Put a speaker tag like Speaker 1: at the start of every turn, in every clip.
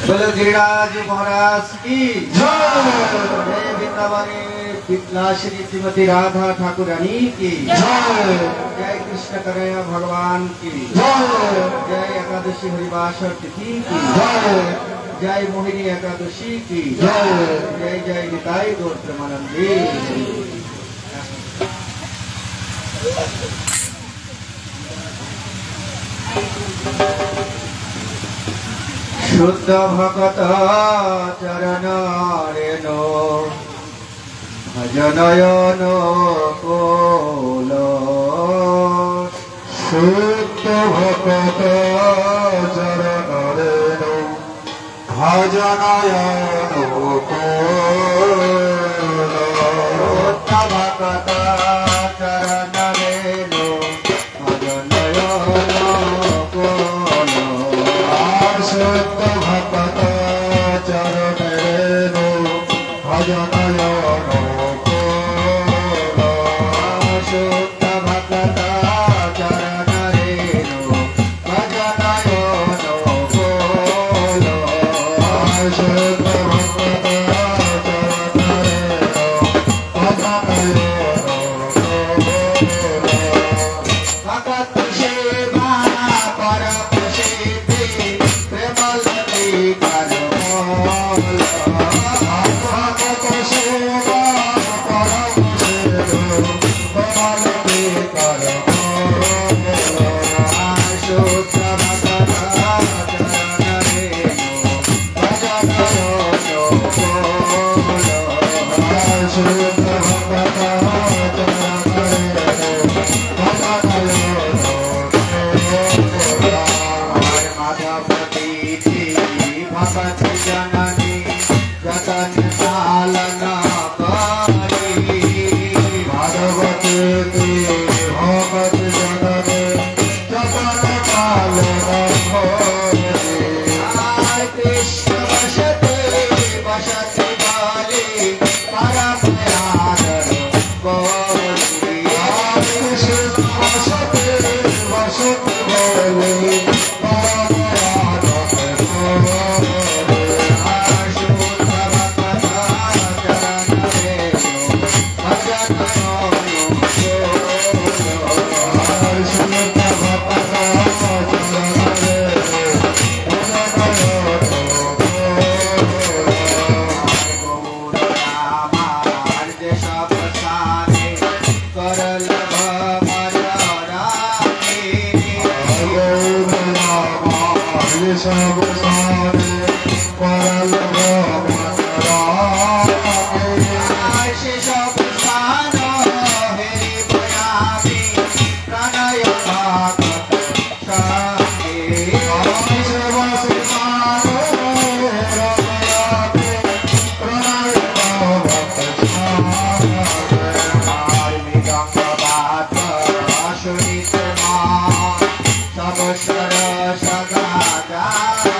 Speaker 1: बोलो गिरिराज महाराज की जय। वृंदावनी विलासिनी श्रीमती राधा ठाकुर रानी की जय। कृष्ण कन्हैया भगवान की जय। एकादशी हरिवासर तिथि की जय। मोहिनी एकादशी की जय। जय निताई गौर प्रेमानंदी। शुद्ध भगत चरण रेणो भजनयन कोल।
Speaker 2: शुद्ध भगत चरण रेणो भजनयन कोल।
Speaker 1: शुद्ध भगत चरण रेणो भजनयन कोल।
Speaker 2: शुद्ध भगत चरण रेणु भजनयन कोल।
Speaker 1: शुद्ध भगत चरण रेणु भजनयन कोल।
Speaker 2: शुद्ध भगत चरण रेणु भजनयन कोल।
Speaker 1: भगत सेवा परम सिद्धि प्रेमलती कर मोल।
Speaker 2: भगत सेवा परम सिद्धि प्रेमलती कर मोल।
Speaker 1: शुद्ध भगत चरण रेणु भजनयन कोल।
Speaker 2: शुद्ध भगत चरण रेणु भजनयन कोल।
Speaker 1: माधवती भगत जननी जतन पालन करी।
Speaker 2: भागवती भगत जननी जतन पालन करी।
Speaker 1: कृष्ण वसते वसति बाली परम आदर गौरी।
Speaker 2: कृष्ण वसते वसति बाली परम आदर गौरी।
Speaker 1: शुद्ध भगत चरण रेणु भजनयन कोल।
Speaker 2: शुद्ध भगत चरण रेणु भजनयन कोल।
Speaker 1: देश प्रसारे करल भमर राखे।
Speaker 2: सब सारे परल
Speaker 1: आशीष पुष्पान हेरि भयामि प्रणय भागवत संगे। सुनित सब स्वर सदा जाते।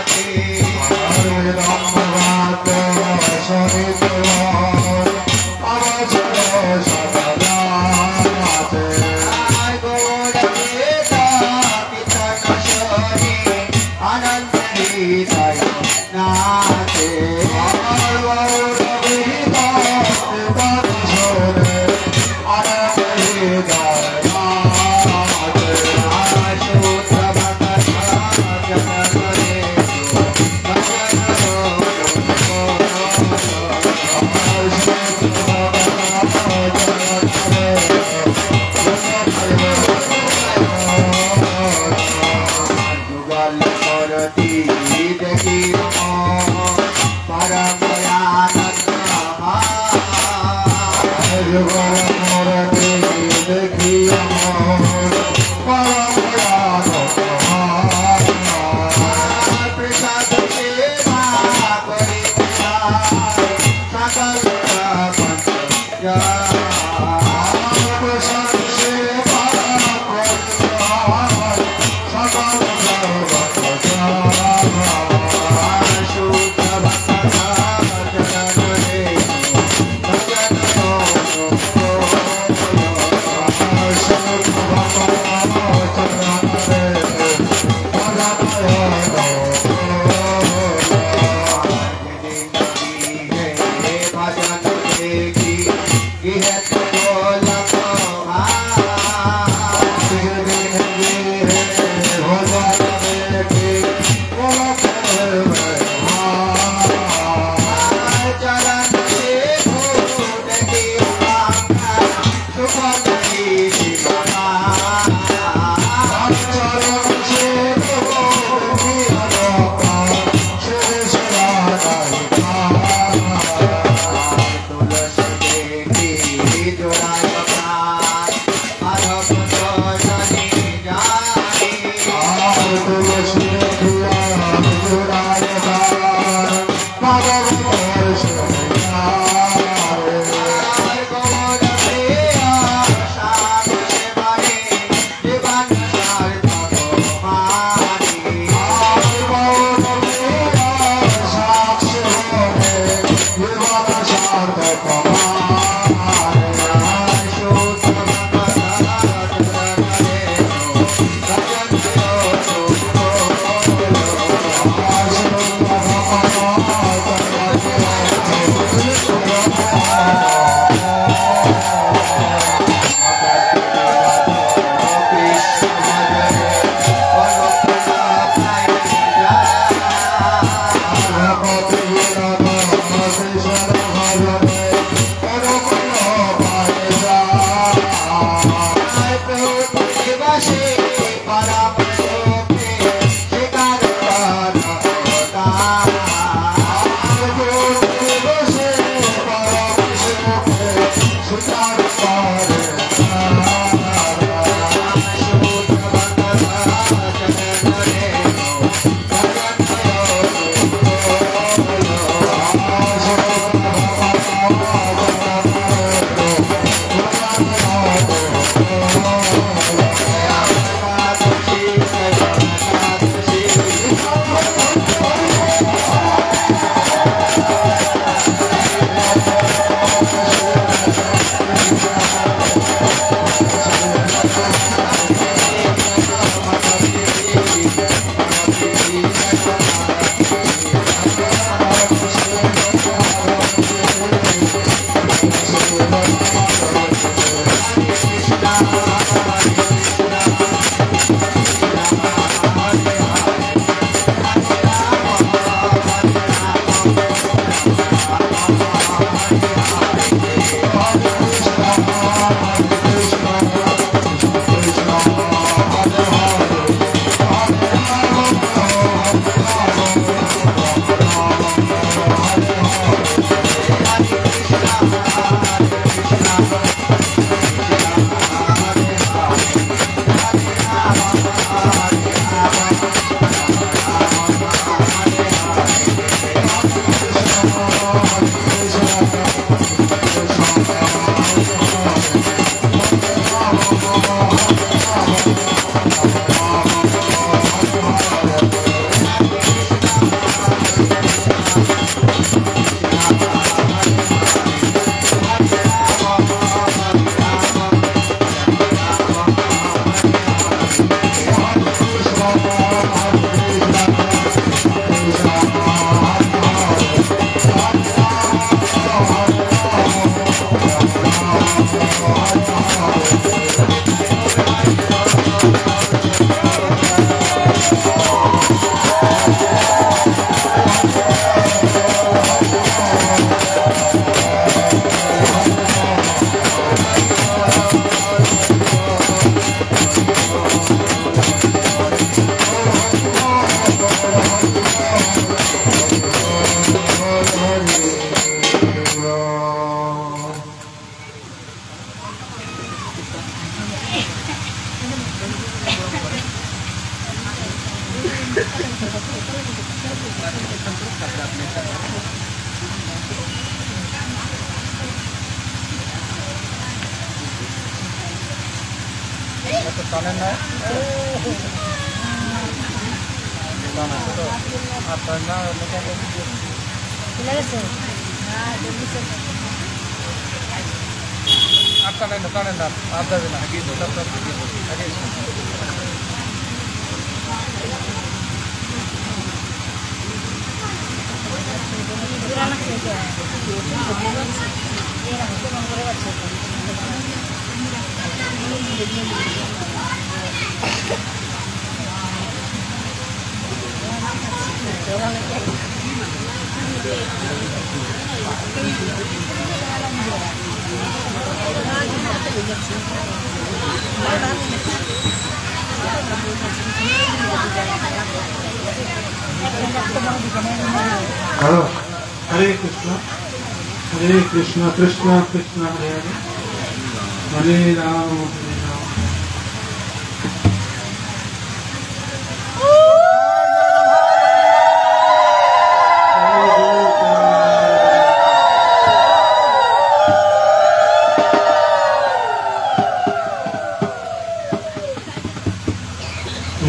Speaker 1: गौर वेद पितन शोरी अनंत हृदय नाथे। शुद्ध भगत चरण रेणु भजनयन जुगल करती देखी परम आनंद
Speaker 2: देखिए
Speaker 1: प्रसाद सेवा करे सकल
Speaker 2: টানেন না আপনার না আর টানেন না আর যাবে না আগে
Speaker 3: हरे कृष्ण कृष्ण कृष्ण हरे हरे हरे राम हरे राम।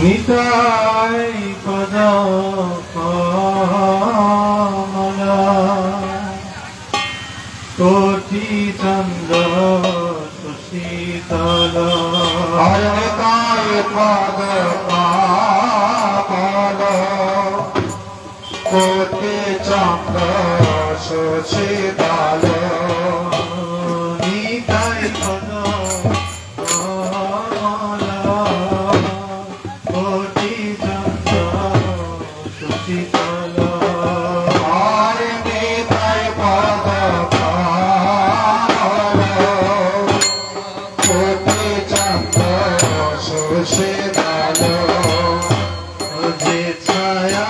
Speaker 3: निताय पद कमला कोटि चंद्र सुशीतल
Speaker 2: निताय पद कमला कोटि चंद्र सुशीतल
Speaker 3: निताय पद कमला कोटि चंद्र सुशीतल
Speaker 2: निताय पद कोटि चंद्र सुशीतल
Speaker 3: जे छाया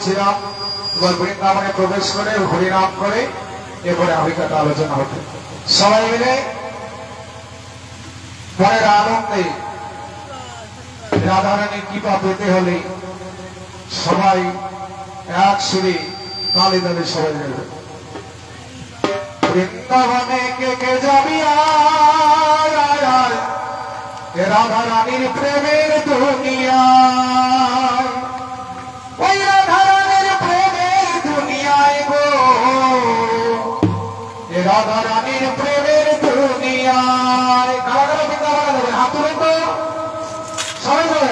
Speaker 2: ছিলাম এবার বৃন্দাবনে প্রবেশ করে হরিনাম করে এরপরে আবিকাটা আলোচনা হতো সবাই মিলে পরের আনন্দে রাধারানীর কৃপা পেতে হলে সবাই এক সুরে তালে তালে সবাই যাবে বৃন্দাবনে কে যাবি আয় আয় আয় রাধারানীর প্রেমের দুনিয়ায় ওই রাধারানীর প্রেমের দুনিয়ায় গো রাধারানীর প্রেমের দুনিয়ায় হাত তুলেন তো সবাই বলে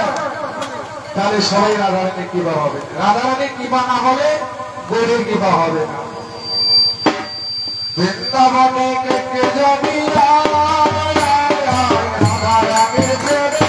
Speaker 2: তাহলে সবাই রাধারানীর কৃপা হবে রাধারানীর কৃপা না হলে গৌরীর কৃপা হবে না বৃন্দাবনে কে যাবি রাধারানীর প্রেমের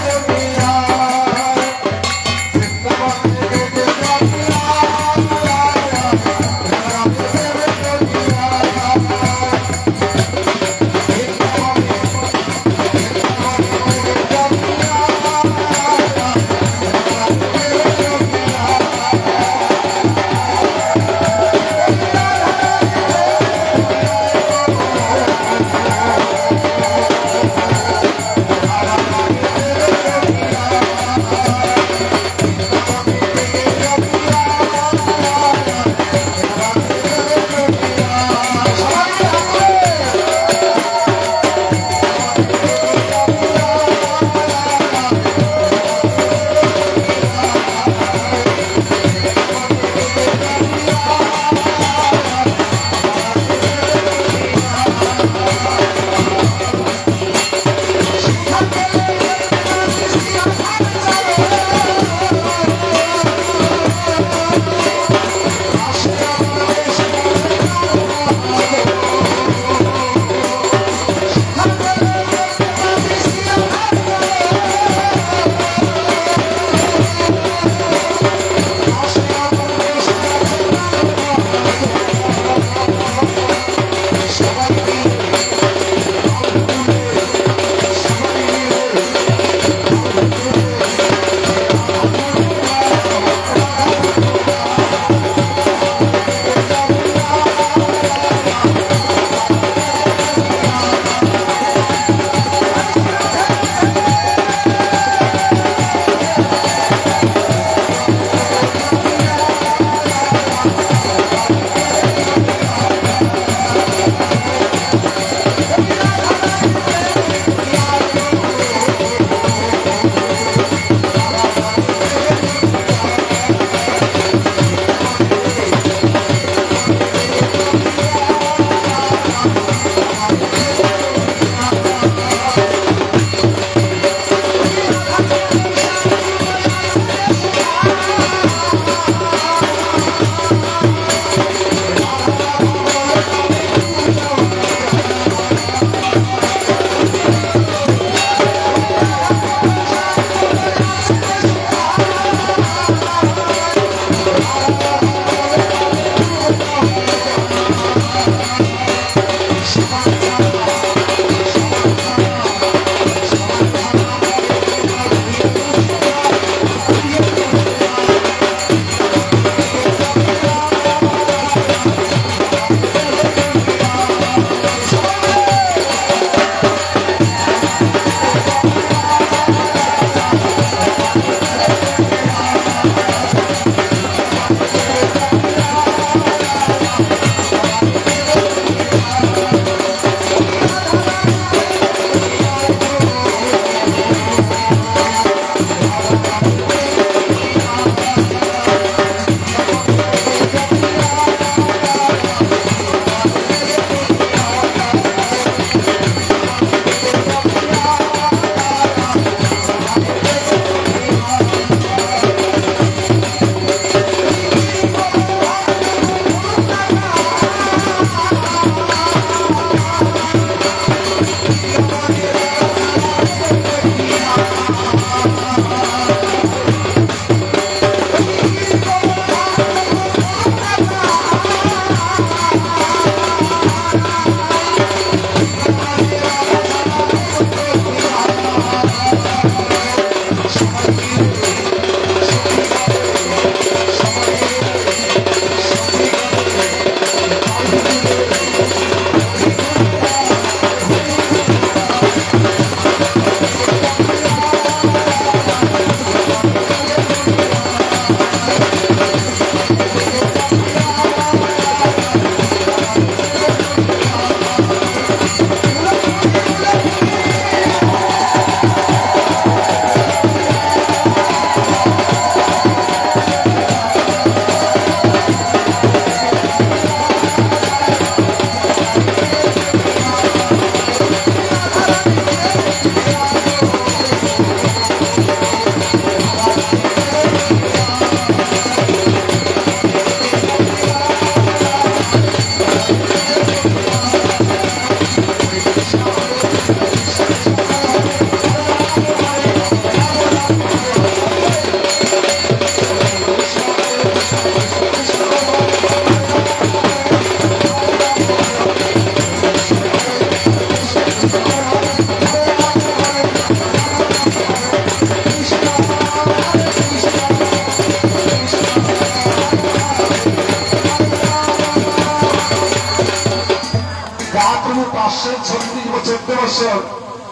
Speaker 2: 14 বছর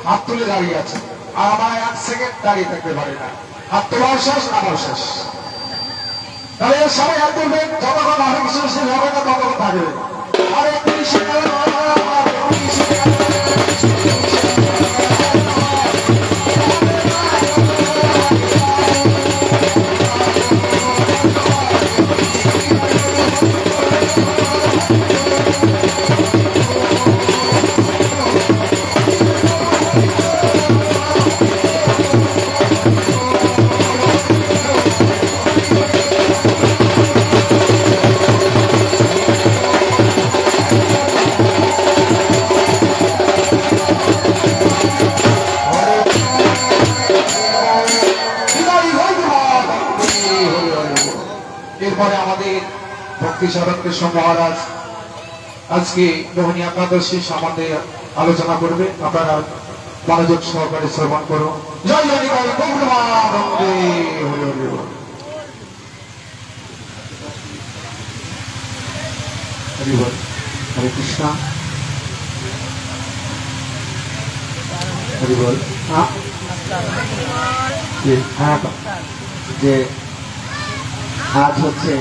Speaker 2: হাত তুলে দাঁড়িয়ে আছে, আর আমার 1 সেকেন্ড দাঁড়িয়ে থাকতে পারে না। হাত তোলাও শেষ, আমার শেষ। তাহলে সবাই হাত তুলবেন, যতক্ষণ হরে কৃষ্ণ শেষ হবে না ততক্ষণ থাকবে। হরে কৃষ্ণ এরপরে আমাদের ভক্তি সাধক কৃষ্ণ মহারাজ আজকে মোহিনী একাদশী সম্বন্ধে আলোচনা করবে। আপনারা মনোযোগ সহকারে শ্রবণ করুন। জয় জয় নিতাই গৌরবানন্দে হরি হরি বল। হরি বল। হরে কৃষ্ণ হরি বল।
Speaker 1: হ্যাঁ, যে আজ হচ্ছে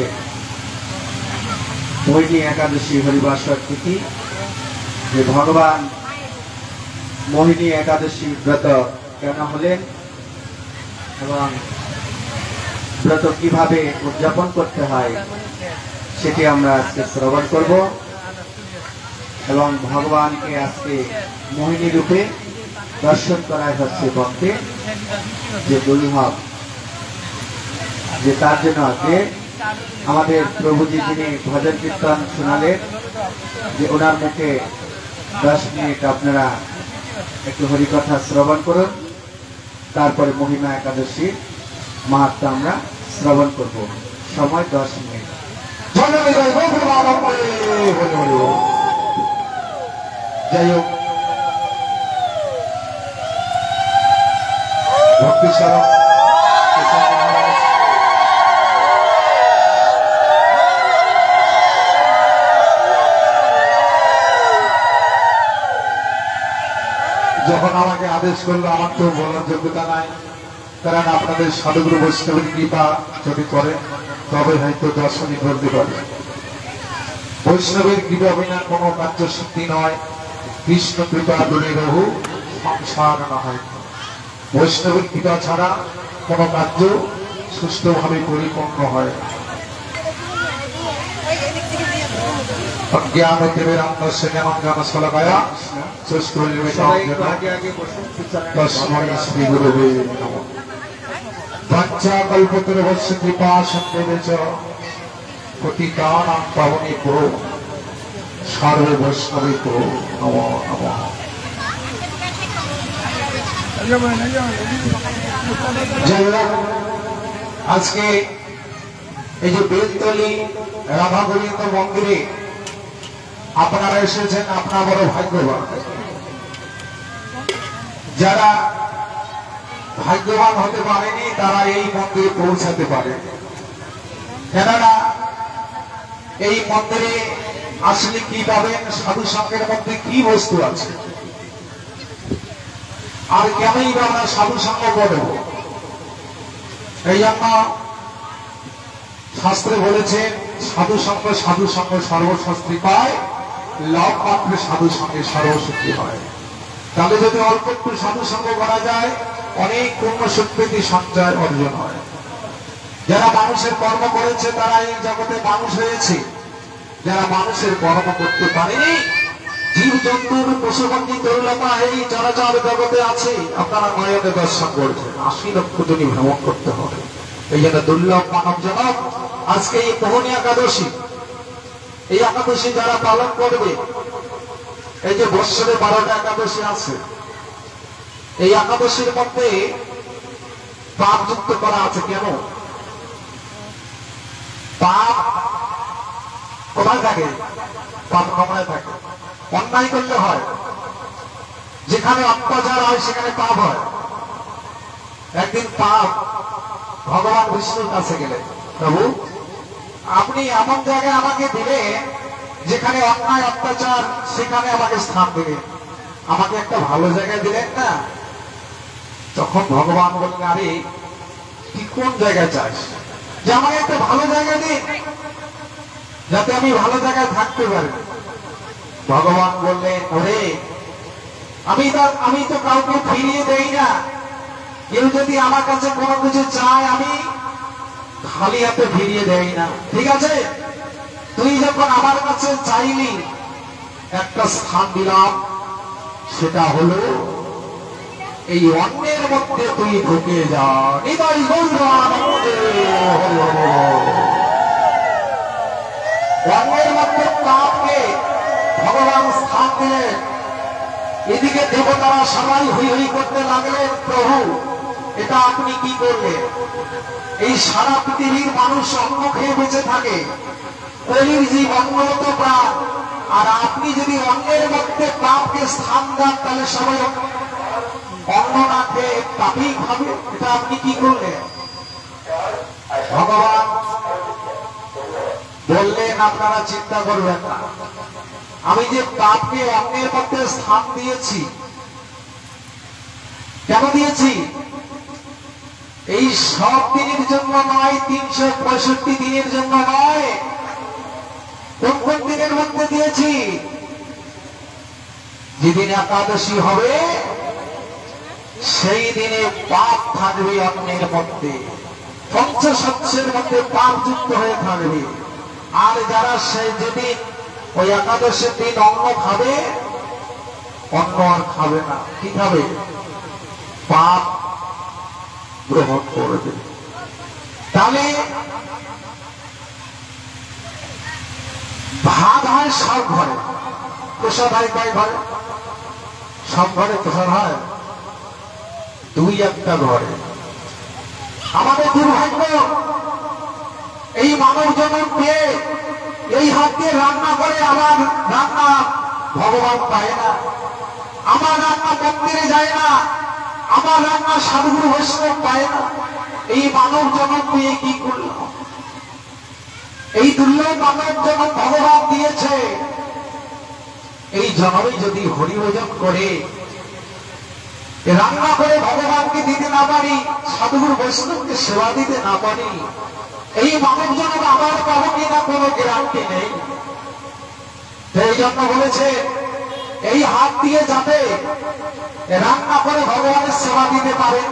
Speaker 1: মোহিনী একাদশী হরিবাসর তিথি, যে ভগবান মোহিনী একাদশী ব্রত কেন হলেন এবং ব্রত কিভাবে উদযাপন করতে হয় সেটি আমরা আজকে শ্রবণ করব। এবং ভগবানকে আজকে মোহিনী রূপে দর্শন করাই হচ্ছে ভক্তের যে দুর্লভ, যে তার জন্য যে আমাদের প্রভুজি যিনি ভজন কীর্তন শোনালেন, যে ওনার মুখে 10 মিনিট আপনারা একটু হরিকথা শ্রবণ করুন, তারপরে মহিমা একাদশীর মাহাত্ম্য আমরা শ্রবণ করব। সময় 10 মিনিট।
Speaker 2: যাই হোক, ভক্তি সাধক যখন আমাকে আদেশ করলো, আমার তো বলার যোগ্যতা নাই, কারণ আপনাদের সাধুগুরু বৈষ্ণবের কৃপা যদি করে তবে হয়তো দর্শনই করতে পারে। বৈষ্ণবের কৃপা বিনা কোনো কার্য সিদ্ধি নয়। কৃষ্ণ কৃপা দূরে রহু সংসার না হয়। বৈষ্ণবের কৃপা ছাড়া কোনো কার্য সুষ্ঠুভাবে পরিপূর্ণ হয়। জ্ঞান দেবের অন্তস্য জ্ঞান জ্ঞান সলকায়া তস্মৈ শ্রী গুরুবে নমঃ। পঞ্চকল্পতরুভ্যশ্চ কৃপা সন্দেবেচ পতিতানাং পাবনেভ্যো সর্বে বৈষ্ণবেভ্যো নমো নমঃ। যাই হোক, আজকে এই যে বেলতলী রাধা গোবিন্দ মন্দিরে আপনারা এসেছেন, আপনারা বড় ভাগ্যবান। যারা ভাগ্যবান হতে পারেনি তারা এই মন্দিরে পৌঁছাতে পারে। কেননা এই মন্দিরে আসলে কি পাবেন, সাধু সঙ্গের মধ্যে কি বস্তু আছে, আর কেনই বা আমরা সাধু সঙ্গ করব। এই জন্য শাস্ত্রে বলেছে সাধু সঙ্গ সর্বশাস্ত্রী পায়, লাভ মাত্রে সাধু সঙ্গে সর্বশক্তি হয়। তাহলে যদি অল্প একটু সাধু সঙ্গ করা যায়, অনেক পূর্ণ শক্তি সঞ্চয় অর্জন হয়। যারা মানুষের কর্ম করেছে তারা এই জগতে মানুষ হয়েছে, যারা মানুষের কর্ম করতে পারেনি, জীব জন্তুর পশুপক্ষী দুর্লভা এই চরাচর জগতে আছে, আপনারা নয়নে দর্শন করছেন। 80 লক্ষ জনই ভ্রমণ করতে হবে। এই জন্য দুর্লভ মানব জনক আজকে এই মোহিনী একাদশী, এই একাদশী যারা পালন করবে, এই যে বৎসরে 12টা একাদশী আছে, এই একাদশীর মধ্যে পাপ যুক্ত করা আছে। কেন পাপ কোথায় থাকে? পাপ কমায় থাকে। অন্যায় করলে হয়, যেখানে অত্যাচার হয় সেখানে পাপ হয়। একদিন পাপ ভগবান বিষ্ণুর কাছে গেলে, প্রভু আপনি এমন জায়গায় আমাকে দিলে যেখানে অন্যায় অত্যাচার, সেখানে আমাকে স্থান দিলে। আমাকে একটা ভালো জায়গায় দিলেন না। তখন ভগবান বললেন, আরে তুই কোন জায়গায় চাস, যে আমাকে একটা ভালো জায়গা দিন যাতে আমি ভালো জায়গায় থাকতে পারি। ভগবান বললেন, ওরে আমি তো কাউকে ফিরিয়ে দেই না। কেউ যদি আমার কাছে কোনো কিছু চায় আমি খালি হাতে ফিরিয়ে দেই না, ঠিক আছে? তুই যখন আমার কাছে চাইলি, একটা স্থান দিলাম, সেটা হলো এই অন্যের মধ্যে তুই ঢুকে যা। নিতাই গৌরানন্দে হরি হরি বল। অন্যের মধ্যে পাপকে ভগবান স্থান দিলেন। এদিকে দেবতারা সবাই হই হই করতে লাগলেন, প্রভু এটা আপনি কি করলেন? এই সারা পৃথিবীর মানুষ অন্ন খেয়ে বেঁচে থাকে, কলির জীব অন্নরত প্রাণ, আর আপনি যদি অন্যের মধ্যে পাপকে স্থান দেন তাহলে সবাই অন্ন না খেয়ে পাপই খাবে, এটা আপনি কি করলেন? ভগবান বললেন, আপনারা চিন্তা করবেন না, আমি যে পাপকে অন্যের মধ্যে স্থান দিয়েছি, কেন দিয়েছি? এই সব দিনের জন্য নয়, 365 দিনের জন্য নয়। কোন কোন দিনের মধ্যে দিয়েছি? যেদিন একাদশী হবে সেই দিনে পাপ থাকবে অন্যের মধ্যে, পঞ্চশস্যের মধ্যে পাপ যুক্ত হয়ে থাকবে। আর যারা সেই যেদিন ওই একাদশের দিন অন্ন খাবে, অন্ন আর খাবে না, কি খাবে? পাপ গ্রহণ করবে। তাহলে ভাত হয় সব ঘরে, প্রসাদ হয় কয় ঘরে? সব ঘরে প্রসাদ হয়, দুই একটা ঘরে। আমাদের দুর্ভাগ্য, এই মানব জনম পেয়ে এই হাত দিয়ে রান্না করে আমার রান্না ভগবান পায় না, আমার রান্না মন্দিরে যায় না, আমার রান্না সাধুগুরু বৈষ্ণব পায় না। এই মানব জনম পেয়ে কি করল? এই দুর্লভ মানব জনম ভগবান দিয়েছে, এই জনমে যদি হরিভজন করে রান্না করে ভগবানকে দিতে না পারি, সাধুগুরু বৈষ্ণবকে সেবা দিতে না পারি, এই মানব জনম আমার পাবো কিনা কোনো গ্যারান্টি নেই। এই জন্য বলেছে, এই হাত দিয়ে যাতে রান্না করে ভগবানের সেবা দিতে পারে,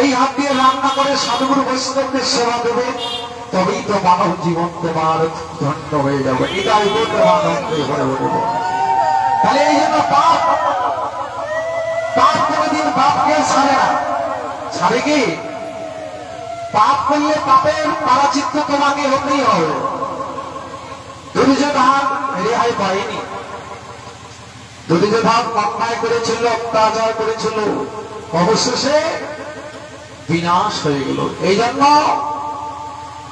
Speaker 2: এই হাত দিয়ে রান্না করে সাধুগুরু বৈষ্ণবকে সেবা দেবে, তবেই তো মানব জীবন তোমার ধন্য হয়ে যাবে। এটাই বলতে মানব হয়ে উঠবে। তাহলে এই জন্য পাপ কোনদিন পাপকে ছাড়ে না। ছাড়ে কি? পাপ করলে পাপের পরাচিত্ত তোমাকে হতেই হবে। দুর্যোধন রেহাই পায়নি। দুর্যোধন অন্যায় করেছিল, অত্যাচার করেছিল, অবশেষে বিনাশ হয়ে গেল। এই জন্য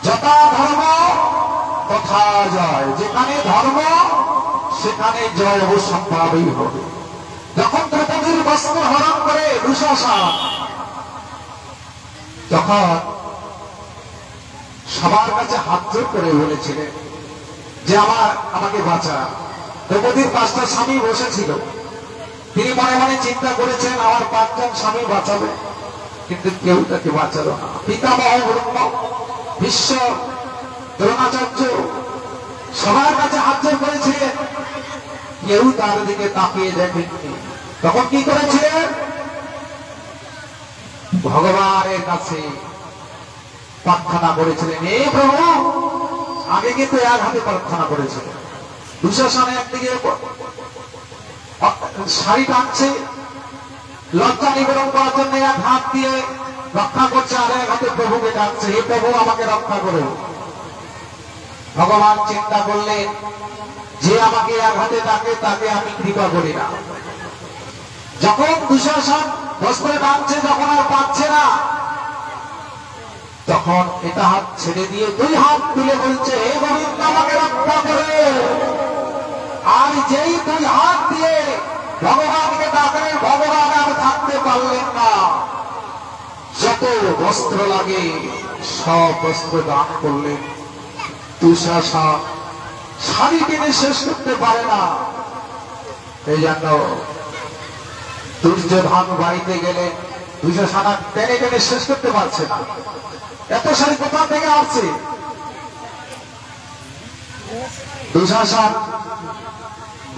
Speaker 2: যথা ধর্ম তথা জয়, যেখানে ধর্ম সেখানে জয় অবশ্যম্ভাবী হবে। যখন দ্রৌপদীর বস্ত্র হরণ করে দুঃশাসন, তখন সবার কাছে হাত জোড় করে বলেছিলেন যে আমাকে বাঁচা। দ্রৌপদীর 5টা স্বামী বসেছিল, তিনি মনে মনে চিন্তা করেছেন আমার 5জন স্বামী বাঁচাবে, কিন্তু কেউ তাকে বাঁচালো না। পিতামহ ব্রহ্ম, ভীষ্ম, দ্রোণাচার্য সবার কাছে হাত জোড় করেছিলেন, কেউ তার দিকে তাকিয়ে দেখেননি। তখন কি করেছিলেন? ভগবানের কাছে প্রার্থনা করেছিলেন, হে প্রভু, আগে কিন্তু এক হাতে প্রার্থনা করেছিলেন। দুঃশাসনে একদিকে শাড়ি টানছে, লজ্জা নিবারণ করার জন্য এক হাত দিয়ে রক্ষা করছে, আর এক হাতে প্রভুকে ডাকছে, হে প্রভু আমাকে রক্ষা করো। ভগবান চিন্তা করলেন, যে আমাকে এক হাতে ডাকে তাকে আমি কৃপা করি না। যখন দুঃশাসন বস্ত্র টানছে, যখন আর পাচ্ছে না, তখন এটা হাত ছেড়ে দিয়ে 2 হাত তুলে বলছে, হে গোবিন্দ আমাকে রক্ষা করে। আর যেই 2 হাত দিয়ে ভগবানকে ডাকলেন, ভগবান আর থাকতে পারলেন না। যত বস্ত্র লাগে সব বস্ত্র দান করলেন। দুঃশাসন শাড়ি কিনে শেষ করতে পারে না। এই জন্য দুর্যোধন বাড়িতে গেলে দুর্যোধন টেনে টেনে শেষ করতে পারছে না, এত সারি কোথা থেকে আসছে। দুঃশাসন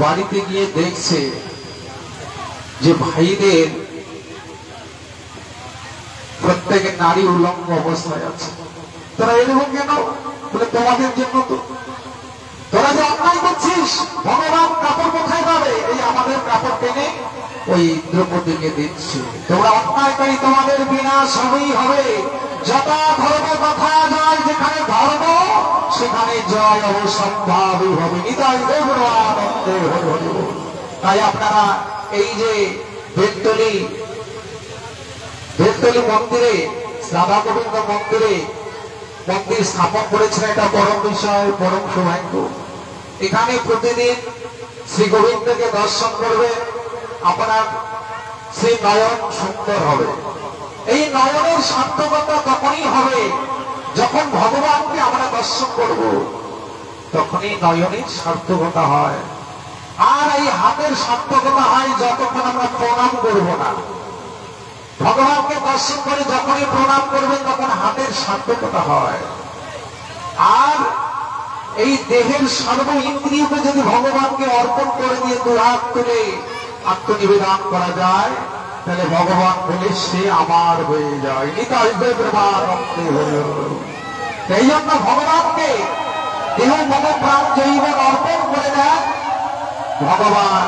Speaker 2: বাড়িতে গিয়ে দেখছে যে ভাইদের প্রত্যেকের নারী উলঙ্গ অবস্থায় আছে। তোরা এরকম কেন? বলে তোমাদের জন্য তো, তোরা যে অন্যায় করছিস, ভগবান কাপড় কোথায় পাবে? এই আমাদের কাপড় টেনে ওই দ্রৌপদীকে দিচ্ছে। তোমরা অন্যায়কারী, তোমাদের বিনাশ হবেই হবে। যত ধর্ম কথা যায়, যেখানে ধর্ম সেখানে জয় অবশ্যম্ভাবী হবে। নিতাই গৌরানন্দে হরি হরি বল। তাই আপনারা এই যে বেলতলি মন্দিরে, রাধা গোবিন্দ মন্দিরে মন্দির স্থাপন করেছিলেন, এটা পরম বিষয়, পরম সৌভাগ্য। এখানে প্রতিদিন শ্রী গোবিন্দকে দর্শন করবে, আপনার সেই নয়ন সুন্দর হবে। এই নয়নের সার্থকতা তখনই হবে যখন ভগবানকে আমরা দর্শন করব, তখনই নয়নের সার্থকতা হয়। আর এই হাতের সার্থকতা হয় যতক্ষণ আমরা প্রণাম করব না। ভগবানকে দর্শন করে যখনই প্রণাম করবেন তখন হাতের সার্থকতা হয়। আর এই দেহের সর্ব ইন্দ্রিয়কে যদি ভগবানকে অর্পণ করে দিয়ে দুহাত তুলে আত্মনিবেদন করা যায়, তাহলে ভগবান বলে সে আমার হয়ে যায়। এই জন্য ভগবানকে দেহ মন প্রাণ জৈবন অর্পণ করে দেন, ভগবান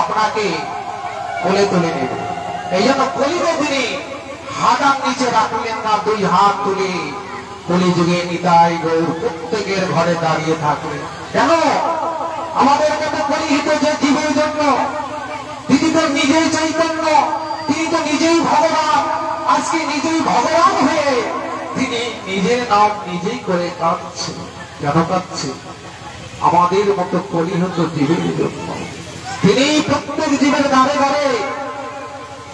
Speaker 2: আপনাকে কোলে তুলে নেবে। এই জন্য কলিতে তিনি হাতার নিচে রাখলেন না, দুই হাত তুলে কলিযুগে নিতাই গৌর প্রত্যেকের ঘরে দাঁড়িয়ে থাকলেন। কেন? আমাদের মতো পরিহিত যে জীবের জন্য। তিনি তো নিজেই চৈতন্য, তিনি তো নিজেই ভগবান। আজকে নিজেই ভগবান হয়ে তিনি নিজের নাম নিজেই করে কাঁদছে। কেন কাঁদছে? আমাদের মতো পরিহিত জীবের জন্য। তিনি প্রত্যেক জীবের দ্বারে দ্বারে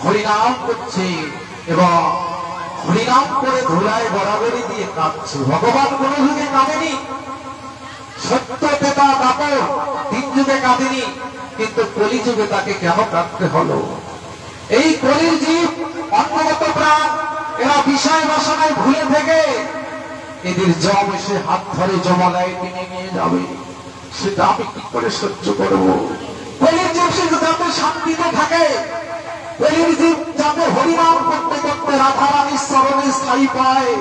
Speaker 2: হরিনাম করছে এবং হরিনাম করে ধুলায় বরাবরই দিয়ে কাঁদছে। ভগবান কোন যুগে কাঁদেনি, সত্য তেতা দাপর 3 যুগে কাঁদেনি, কিন্তু কলি যুগে তাকে কেন কাঁদতে হলো? এই কলির জীব অন্নগত প্রাণ, এরা বিষয় বাসনায় ভুলে থেকে এদের জম এসে হাত ধরে জমালায় টেনে নিয়ে যাবে। সেটা আমি কি করে সহ্য করবো? কলির জীব সে যাতে শান্তিতে থাকে, কলির জীব যাতে হরিনাম করতে করতে রাধারানীর চরণে স্থায়ী পায়,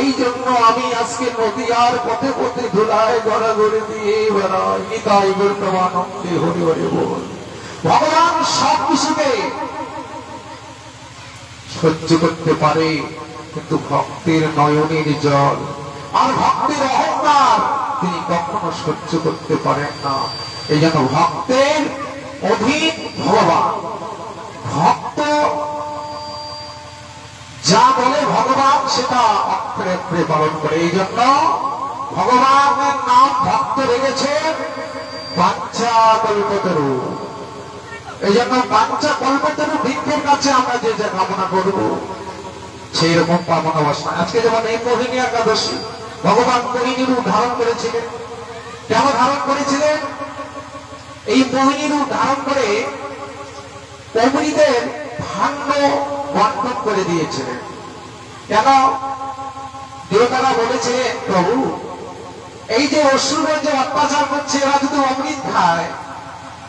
Speaker 2: এই জন্য আমি আজকে নদীয়ার পথে পথে ধুলায় গড়াগড়ি দিয়ে বেড়াই। নিতাই বর্তমানন্দে হরি হরি বল। ভগবান সব কিছুকে সহ্য করতে পারে, কিন্তু ভক্তের নয়নের জল আর ভক্তের অহংকার তিনি কখনো সহ্য করতে পারেন না। এই জন্য ভক্তের অধীন ভগবান। ভক্ত যা বলে ভগবান সেটা অক্ষরে অক্ষরে পালন করে। এই জন্য ভগবানের নাম ভক্ত রেখেছেন বাঞ্ছা কল্পতরু। এই জন্য বাঞ্ছা কল্পতরু বৃক্ষের কাছে আমরা যে যে কামনা করবো সেই রকম পাবন অবস্থা। আজকে যেমন এই মোহিনী একাদশী, ভগবান মোহিনী রূপ ধারণ করেছিলেন। কেন ধারণ করেছিলেন? এই মোহিনী রূপ ধারণ করে অমৃতের ভাণ্ড বন্টন করে দিয়েছিলেন। কেন? দেবতারা বলেছিলেন, প্রভু এই যে অসুররা যে অত্যাচার করছে, এরা যদি অমৃত খায়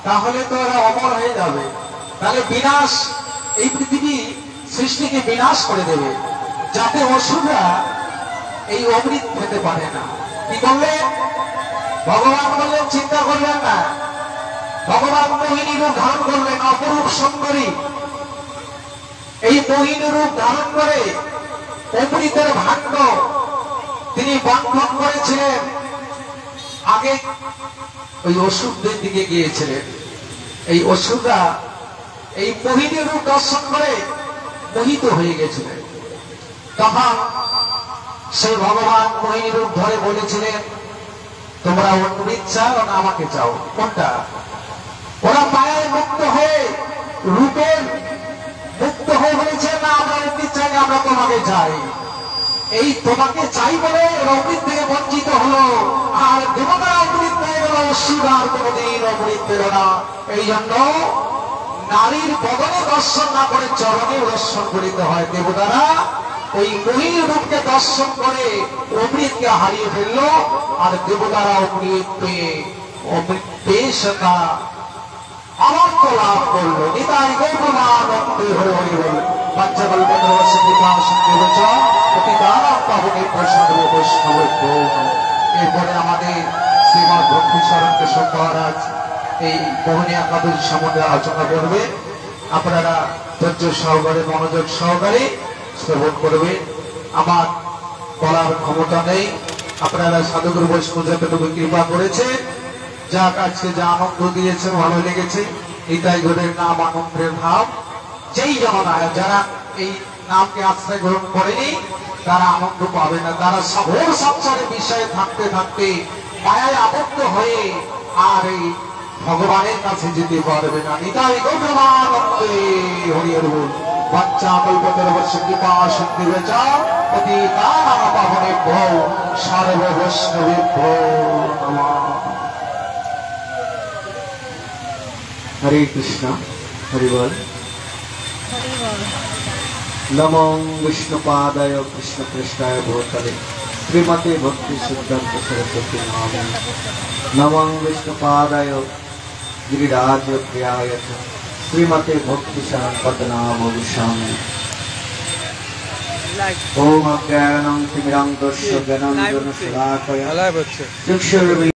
Speaker 2: তাহলে তো এরা অমর হয়ে যাবে, তাহলে বিনাশ, এই পৃথিবী সৃষ্টিকে বিনাশ করে দেবে, যাতে অসুররা এই অমৃত খেতে পারে না। কি করলেন? ভগবান বললেন চিন্তা করলেন না, ভগবান মোহিনী রূপ ধারণ করলেন, অপরূপ সুন্দরী। এই মোহিনী রূপ ধারণ করে অমৃতের ভাণ্ড তিনি বন্ধন করেছিলেন। আগে ওই অসুরদের দিকে গিয়েছিলেন। এই অসুররা এই মোহিনী রূপ দর্শন করে মোহিত হয়ে গেছিলেন। তখন সেই ভগবান মোহিনী রূপ ধরে বলেছিলেন, তোমরা অমৃত চাও না আমাকে চাও? কোনটা? ওরা মায়ের মুক্ত হয়ে, রূপের মুক্ত হয়ে বলেছে, না আমরা অমৃত চাই, আমরা তোমাকে চাই। এই তোমাকে চাই বলে অমৃত থেকে বঞ্চিত হলো, আর দেবতারা অমৃত পেয়ে গেল, অসুর আর কোনদিন অমৃত পেল না। এই জন্য নারীর বদনে দর্শন না করে চরণে দর্শন করিতে হয়। দেবতারা ওই মহির রূপকে দর্শন করে অমৃতকে হারিয়ে ফেললো, আর দেবতারা অমৃত পেয়ে সেটা অনর্থ লাভ করলো। নিতাই গৌরবানন্দে হরে হরি বল। বাচ্চা বলবে এরপরে আমাদের শ্রীমৎ ভক্তি শরণ কেশব মহারাজ এই মোহিনী একাদশী সম্বন্ধে আলোচনা করবে। আপনারা ধৈর্য সহকারে মনোযোগ সহকারে শ্রবণ করবে। আমার বলার ক্ষমতা নেই, আপনারা সাধুগুরু বৈষ্ণব যতটুকু কৃপা করেছে, যাক আজকে যা আনন্দ দিয়েছে ভালো লেগেছে। নিতাই গৌরের নাম আনন্দের ভাব। যেই জমানায় যারা এই নামকে আশ্রয় গ্রহণ করেনি তারা আনন্দ পাবে না। তারা সবর সংসারের বিষয়ে থাকতে থাকতে মায়ায় আবদ্ধ হয়ে আর এই ভগবানের কাছে যেতে পারবে না। নিতাই গৌরবানন্দে হরি হরি বল। বাচ্চা কল্পতরুবস্য কৃপা সিদ্ধিবেচ পতিতানাং পাবনেভ্যো সর্ব বৈষ্ণবেভ্যো নমঃ।
Speaker 1: হরে কৃষ্ণ, হরি বল। নমো বিষ্ণুপাদায় কৃষ্ণপৃষ্ঠায় ভূতলে শ্রীমতে ভক্তি সিদ্ধান্ত সরস্বতী নামে। নমো বিষ্ণুপাদায় গিরিরাজ প্রিয়ায় চ শ্রীমতে ভক্তি শরণপদ্মনাভস্বামী। ওম অজ্ঞানং তিমিরং দস্য জ্ঞানঞ্জনশলাকয়া চক্ষুর্মি